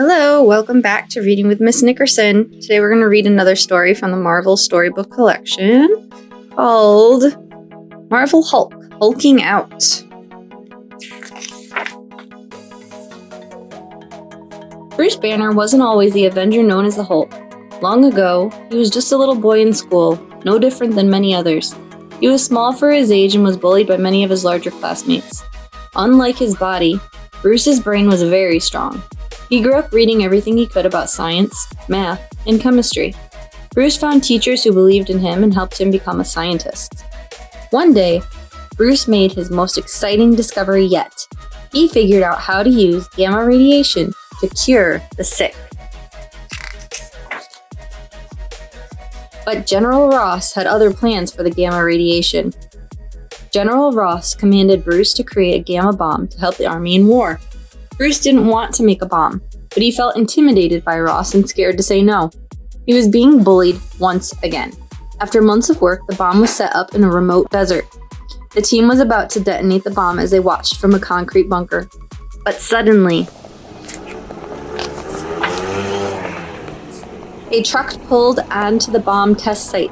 Hello, welcome back to Reading with Miss Nickerson. Today we're going to read another story from the Marvel Storybook Collection called Marvel Hulk, Hulking Out. Bruce Banner wasn't always the Avenger known as the Hulk. Long ago, he was just a little boy in school, no different than many others. He was small for his age and was bullied by many of his larger classmates. Unlike his body, Bruce's brain was very strong. He grew up reading everything he could about science, math, and chemistry. Bruce found teachers who believed in him and helped him become a scientist. One day, Bruce made his most exciting discovery yet. He figured out how to use gamma radiation to cure the sick. But General Ross had other plans for the gamma radiation. General Ross commanded Bruce to create a gamma bomb to help the army in war. Bruce didn't want to make a bomb, but he felt intimidated by Ross and scared to say no. He was being bullied once again. After months of work, the bomb was set up in a remote desert. The team was about to detonate the bomb as they watched from a concrete bunker. But suddenly, a truck pulled onto the bomb test site.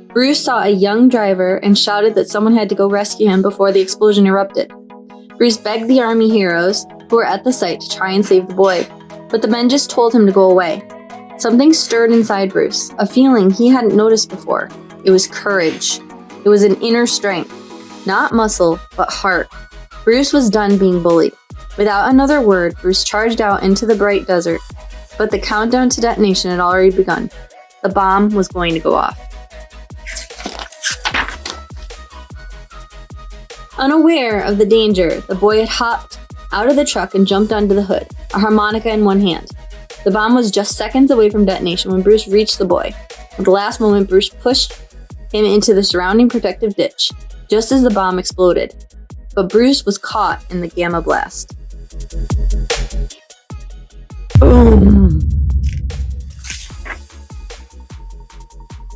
Bruce saw a young driver and shouted that someone had to go rescue him before the explosion erupted. Bruce begged the army heroes who were at the site to try and save the boy, but the men just told him to go away. Something stirred inside Bruce, a feeling he hadn't noticed before. It was courage. It was an inner strength, not muscle, but heart. Bruce was done being bullied. Without another word, Bruce charged out into the bright desert, but the countdown to detonation had already begun. The bomb was going to go off. Unaware of the danger, the boy had hopped out of the truck and jumped onto the hood, a harmonica in one hand. The bomb was just seconds away from detonation when Bruce reached the boy. At the last moment, Bruce pushed him into the surrounding protective ditch, just as the bomb exploded. But Bruce was caught in the gamma blast. Boom!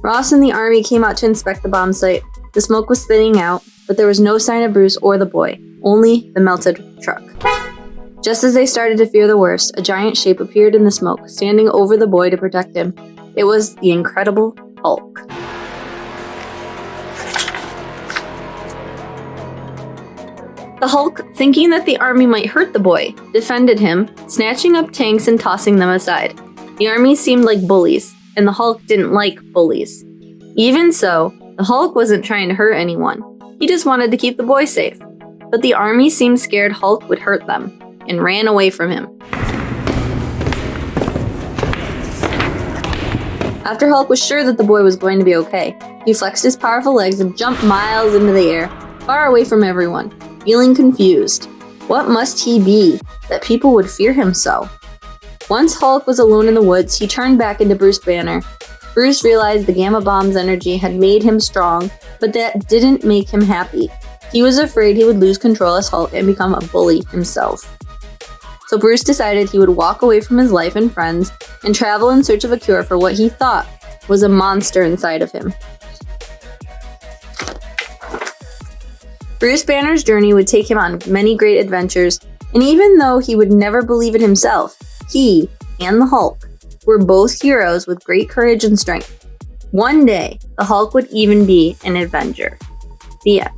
Ross and the army came out to inspect the bomb site. The smoke was thinning out, but there was no sign of Bruce or the boy, only the melted truck. Just as they started to fear the worst, a giant shape appeared in the smoke, standing over the boy to protect him. It was the Incredible Hulk. The Hulk, thinking that the army might hurt the boy, defended him, snatching up tanks and tossing them aside. The army seemed like bullies, and the Hulk didn't like bullies. Even so, the Hulk wasn't trying to hurt anyone. He just wanted to keep the boy safe. But the army seemed scared Hulk would hurt them, and ran away from him. After Hulk was sure that the boy was going to be okay, he flexed his powerful legs and jumped miles into the air, far away from everyone, feeling confused. What must he be that people would fear him so? Once Hulk was alone in the woods, he turned back into Bruce Banner. Bruce realized the gamma bomb's energy had made him strong, but that didn't make him happy. He was afraid he would lose control as Hulk and become a bully himself. So Bruce decided he would walk away from his life and friends and travel in search of a cure for what he thought was a monster inside of him. Bruce Banner's journey would take him on many great adventures, and even though he would never believe it himself, he and the Hulk were both heroes with great courage and strength. One day, the Hulk would even be an Avenger. The end.